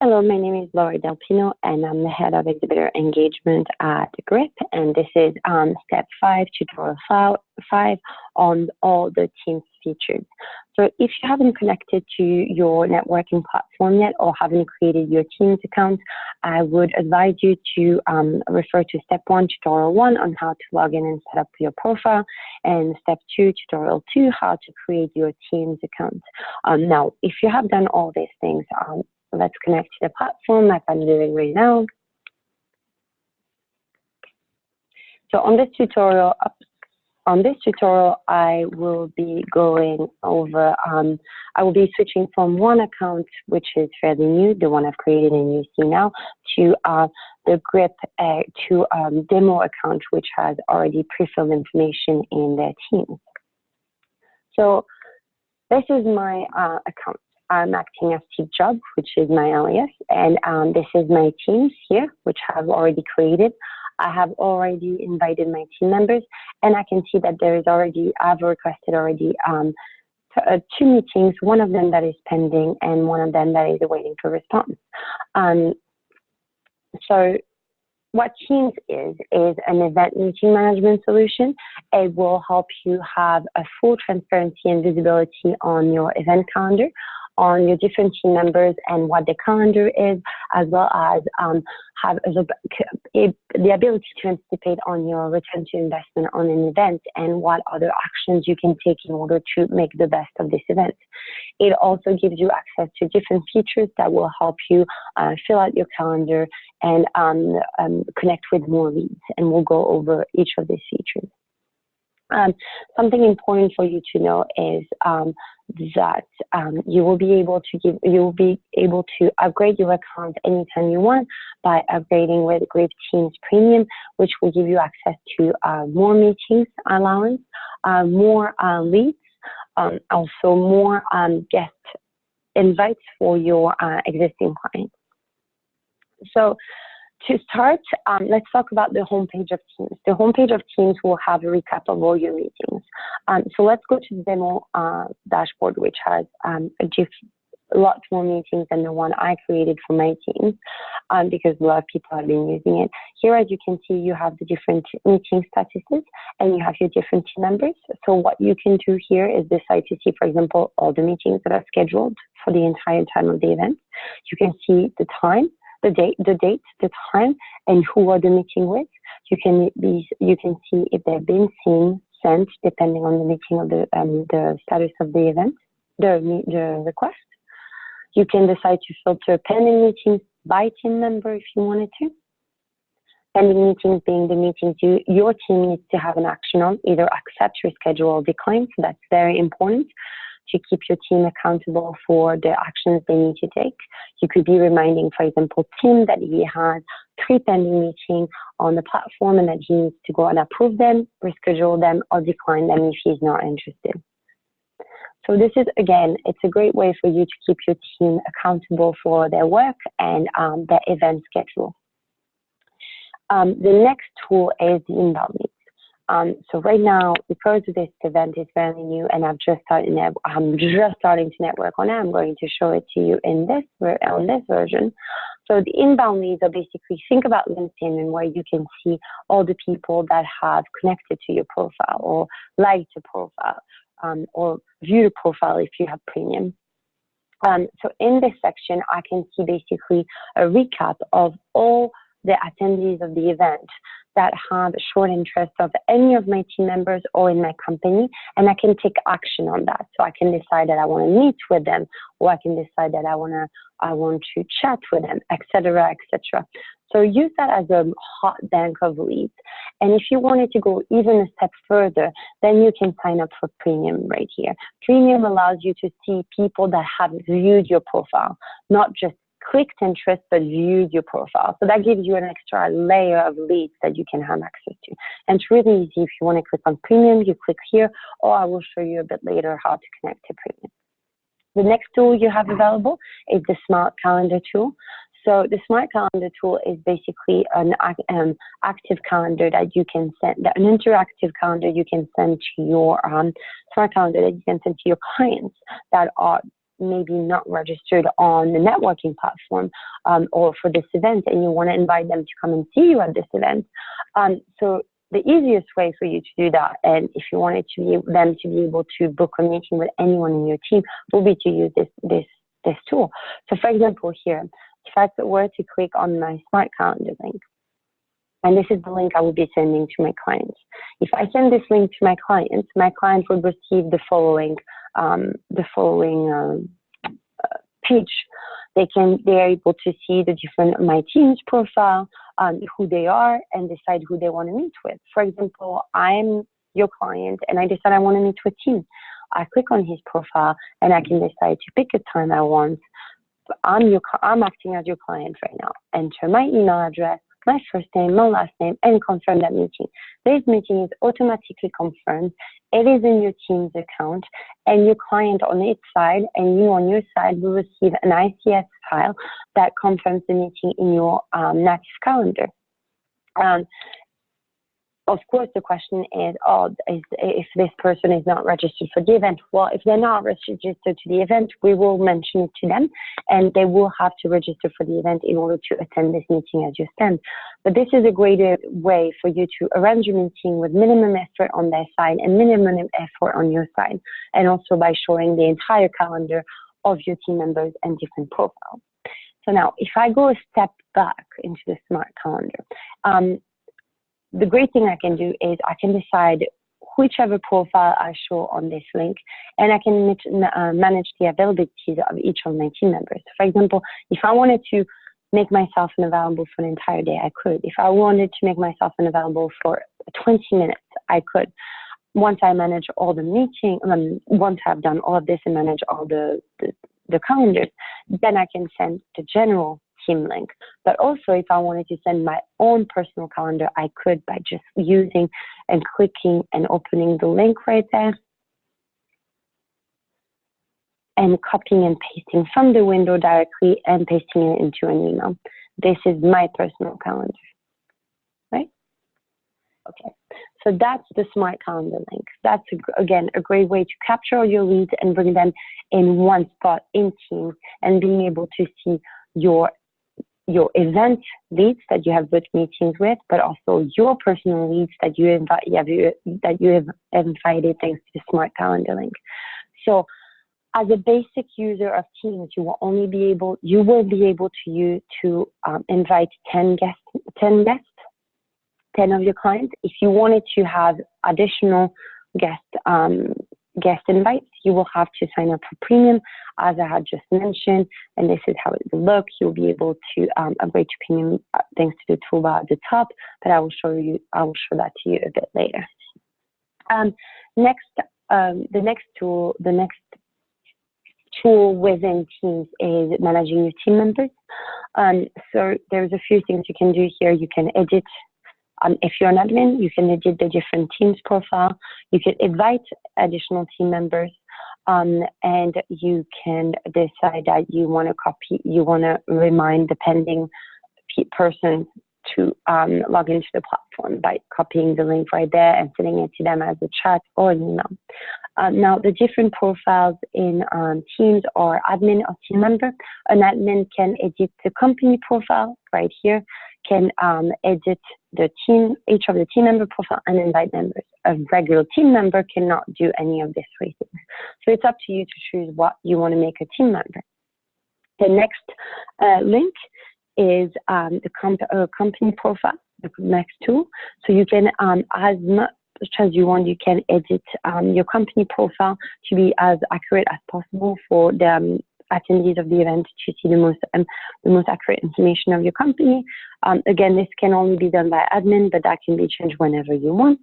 Hello, my name is Laura Del Pino, and I'm the head of exhibitor engagement at GRIP. And this is step 5, tutorial 5 on all the Teams features. So if you haven't connected to your networking platform yet or haven't created your Teams account, I would advise you to refer to step 1, tutorial 1 on how to log in and set up your profile, and step 2, tutorial 2, how to create your Teams account. Now, if you have done all these things, let's connect to the platform like I'm doing right now. So on this tutorial, I will be going over, I will be switching from one account, which is fairly new, the one I've created and you see now, to the GRIP demo account, which has already pre-filled information in their Teams. So this is my account. I'm acting as Steve Jobs, which is my alias, and this is my Teams here, which I've already created. I have already invited my team members, and I can see that there is already, I've requested already 2 meetings, one of them that is pending and one of them that is awaiting for response. So what Teams is an event meeting management solution. It will help you have a full transparency and visibility on your event calendar, on your different team members and what the calendar is, as well as have the ability to anticipate on your return to investment on an event and what other actions you can take in order to make the best of this event. It also gives you access to different features that will help you fill out your calendar and connect with more leads, and we'll go over each of these features. Something important for you to know is that you will be able to upgrade your account anytime you want by upgrading with GRIP Teams Premium, which will give you access to more meetings allowance, more leads, also more guest invites for your existing clients. So to start, let's talk about the homepage of Teams. The homepage of Teams will have a recap of all your meetings. So let's go to the demo dashboard, which has a lot more meetings than the one I created for my teams, because a lot of people have been using it. Here, as you can see, you have the different meeting statuses and you have your different team members. So what you can do here is decide to see, for example, all the meetings that are scheduled for the entire time of the event. You can see the time, the date, the time, and who are the meeting with. You can see if they've been seen, sent, depending on the meeting of the status of the event, the request. You can decide to filter pending meetings by team member if you wanted to. Pending meetings being the meetings your team needs to have an action on, either accept, reschedule, or decline. So that's very important to keep your team accountable for the actions they need to take. You could be reminding, for example, Tim that he has 3 pending meetings on the platform and that he needs to go and approve them, reschedule them, or decline them if he's not interested. So this is, again, it's a great way for you to keep your team accountable for their work and their event schedule. The next tool is the inbound leads. So right now, because this event is fairly new and I'm just starting to network on it, I'm going to show it to you in on this version. So the inbound leads are basically, think about LinkedIn and where you can see all the people that have connected to your profile or liked your profile or viewed your profile if you have premium. So in this section, I can see basically a recap of all the attendees of the event that have short interest of any of my team members or in my company, and I can take action on that. So I can decide that I want to meet with them, or I can decide that I want to chat with them, etc., etc. So use that as a hot bank of leads. And if you wanted to go even a step further, then you can sign up for Premium right here. Premium allows you to see people that have viewed your profile, not just clicked interest, but viewed your profile. So that gives you an extra layer of leads that you can have access to. And it's really easy. If you want to click on Premium, you click here, or I will show you a bit later how to connect to Premium. The next tool you have available is the Smart Calendar tool. So the Smart Calendar tool is basically an active calendar that you can send, an interactive calendar you can send to your Smart Calendar that you can send to your clients that are maybe not registered on the networking platform or for this event, and you want to invite them to come and see you at this event. So the easiest way for you to do that, and if you wanted them to be able to book a meeting with anyone in your team, will be to use this tool. So for example, here, if I were to click on my Smart Calendar link, and this is the link I will be sending to my clients. If I send this link to my client would receive the following page. They're able to see the different my team's profile, who they are, and decide who they want to meet with. For example, I'm your client, and I decide I want to meet with Tim. I click on his profile, and I can decide to pick a time I want. I'm acting as your client right now. Enter my email address, my first name, my last name, and confirm that meeting. This meeting is automatically confirmed. It is in your team's account, and your client on its side and you on your side will receive an ICS file that confirms the meeting in your native calendar. Of course, the question is, if this person is not registered for the event. Well, if they're not registered to the event, we will mention it to them, and they will have to register for the event in order to attend this meeting as you stand. But this is a great way for you to arrange a meeting with minimum effort on their side and minimum effort on your side, and also by showing the entire calendar of your team members and different profiles. So now, if I go a step back into the Smart Calendar, the great thing I can do is I can decide whichever profile I show on this link, and I can manage the availability of each of my team members. For example, if I wanted to make myself unavailable for an entire day, I could. If I wanted to make myself unavailable for 20 minutes, I could. Once I manage all the meetings, once I've done all of this and manage all the calendars, then I can send the general team link. But also, if I wanted to send my own personal calendar, I could by just using and clicking and opening the link right there and copying and pasting from the window directly and pasting it into an email. This is my personal calendar, right? Okay, so that's the Smart Calendar link. That's, again, a great way to capture all your leads and bring them in one spot in Teams, and being able to see your event leads that you have booked meetings with, but also your personal leads that you have invited thanks to the Smart Calendar link. So, as a basic user of Teams, you will be able to invite 10 guests, 10 of your clients. If you wanted to have additional guest invites, you will have to sign up for premium, as I had just mentioned, and this is how it will look. You'll be able to upgrade to premium thanks to the toolbar at the top, but I will show that to you a bit later. The next tool within Teams is managing your team members. So there's a few things you can do here. You can edit. If you're an admin, you can edit the different teams profile. You can invite additional team members, and you can decide that you want to remind the pending person to log into the platform by copying the link right there and sending it to them as a chat or an email. Now, the different profiles in Teams are admin or team member. An admin can edit the company profile right here, can edit each of the team member profile and invite members. A regular team member cannot do any of these three things. So it's up to you to choose what you want to make a team member. The next link is the company profile, the next tool. So you can, as much as you want, you can edit your company profile to be as accurate as possible for the attendees of the event to see the most accurate information of your company. Again, this can only be done by admin, but that can be changed whenever you want.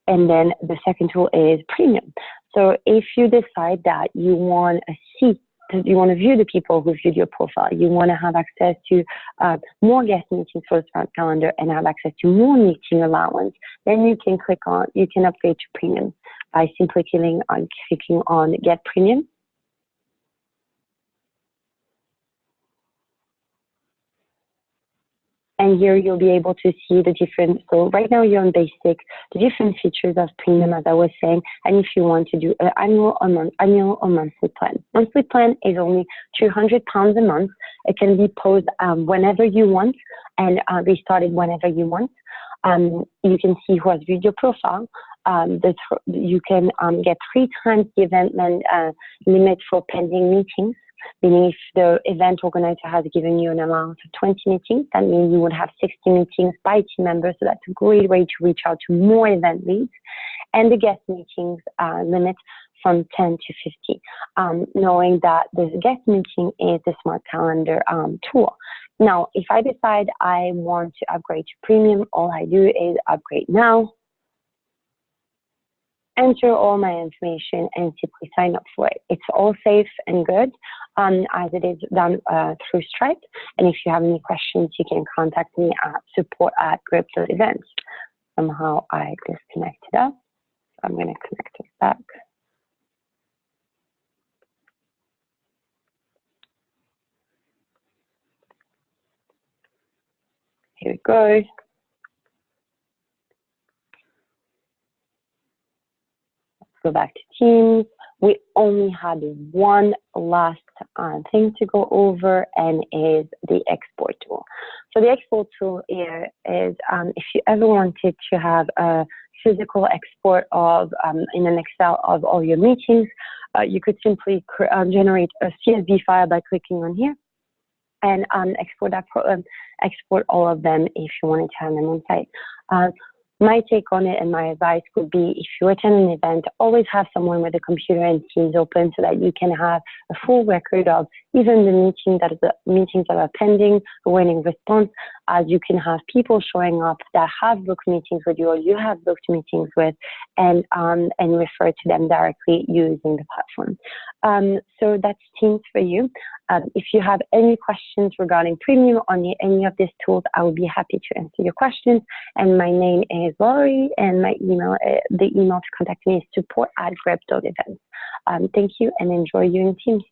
And then the second tool is premium. So if you decide that you want to view the people who viewed your profile, you want to have access to more guest meetings for the Smart Calendar and have access to more meeting allowance, then you can upgrade to premium by simply clicking on Get Premium. And here you'll be able to see the different, so right now you're on basic, the different features of premium, as I was saying, and if you want to do an annual or monthly plan. Monthly plan is only £200 a month. It can be paused whenever you want and restarted whenever you want. You can see who has viewed your profile. You can get 3 times the event limit for pending meetings. Meaning if the event organizer has given you an amount of 20 meetings, that means you would have 60 meetings by team members. So that's a great way to reach out to more event leads. And the guest meetings limit from 10 to 50, knowing that the guest meeting is the smart calendar tool. Now, if I decide I want to upgrade to premium, all I do is upgrade now, enter all my information, and simply sign up for it. It's all safe and good as it is done through Stripe. And if you have any questions, you can contact me at support@grip.events. Somehow I disconnected us. So I'm going to connect it back. Here we go. Go back to Teams. We only had one last thing to go over, and is the export tool. So the export tool here is if you ever wanted to have a physical export of in an Excel of all your meetings, you could simply generate a CSV file by clicking on here and export all of them if you wanted to have them on site. My take on it and my advice would be, if you attend an event, always have someone with a computer and Teams open so that you can have a full record of even the meetings that are pending, awaiting response, as you can have people showing up that have booked meetings with you or you have booked meetings with, and refer to them directly using the platform. So that's Teams for you. If you have any questions regarding premium on any of these tools, I will be happy to answer your questions. And my name is Laurie, and my email, the email to contact me is support@grep.events. Thank you, and enjoy you in Teams.